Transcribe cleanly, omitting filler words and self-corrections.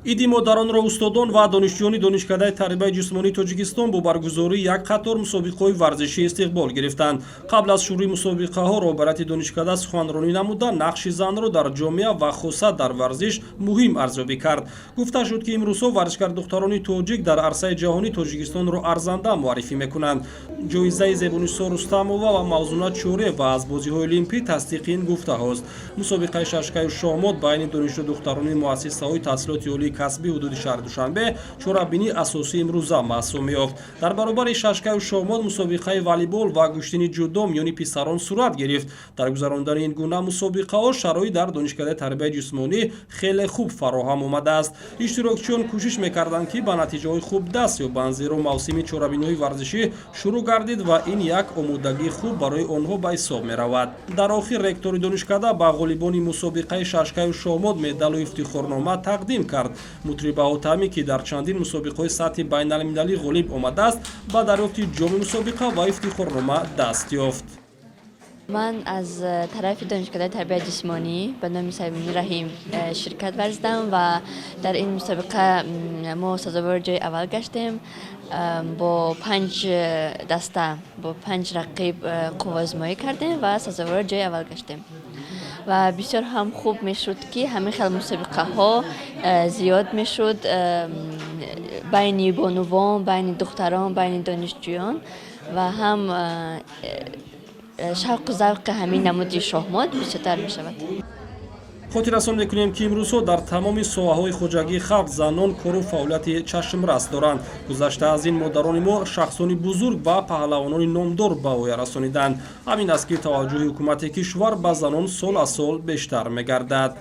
иди модаронро устодон ва донишҷӯёни донишкадаи тарбияи ҷисмонии тоҷикистон бо баргузории як қатор мусобиқаҳои варзишӣ истиқбол гирифтанд. Қабл аз шурӯи мусобиқаҳо роҳбарияти донишкада суханронӣ намуда нақши занро дар ҷомеа ва хуса дар варзиш муҳим арзёбӣ кард. Гуфта шуд ки имрӯзҳо варзишкар духтарони тоҷик дар арсаи ҷаҳонӣ Тоҷикистонро арзанда муаррифӣ мекунанд. ҷоизаи Зебунисо Рустамова ва Мавзуна Чӯрeva аз бозиҳои олимпӣ тасдиқи ин гуфтаҳост. мусобиқаи шашкаю шоҳмот байни донишҷӯ духтарони муассисаҳои таҳсилоти олии касбӣ ҳудуди шаҳри Душанбе чорабинии асосии имрӯза маҳсуб меёфт. Дар баробари шашкаю шоҳмот мусобиқаи волейбол ва куштини ҷудо миёни писарон сурат гирифт. Дар гузарондани ин гуна мусобиқаҳо шароит дар донишкадаи тарбияи ҷисмонӣ хеле хуб фароҳам омадааст. иштирокчиён кӯшиш мекарданд ки ба натиҷаҳои хуб даст ёбанд, зеро мавсими чорабиниҳои варзишӣ шурӯъ гардид ва ин як омодагии хуб барои онҳо ба ҳисоб меравад. Дар охир ректори донишкада ба ғолибони мусобиқаи шашкаю шоҳмот медалу ифтихорнома тақдим кард. мутриба Ҳотамӣ, ки дар чандин мусобиқаҳои сатҳи байналмилалӣ ғолиб омадааст, ба дарёфти ҷоми мусобиқа ва ифтихорнома даст ёфт. من از طرف دانشکده تربیت جسمانی به نام سیمونی رحیم شرکت ورزیدم و در این مسابقه ما سزاوار جای اول گشتیم. با 5 دسته با 5 رقیب قوه آزمایی کردیم و سزاوار جای اول گشتیم و بسیار هم خوب میشد که همین خیلی مسابقه ها زیاد میشد بین بانوان، بین دختران، بین دانشجویان و هم شوق و ذوق همین نمودی شاهمات بیشتر می شود. хотиррасон мекунем ки имрӯзҳо дар тамоми соҳаҳои хоҷагии халқ занон кору фаъолияти чашмрас доранд. гузашта аз ин модарони мо шахсони бузург ва паҳлавонони номдор ба воя расониданд. ҳамин аст ки таваҷҷӯҳи ҳукумати кишвар ба занон сол аз сол бештар мегардад.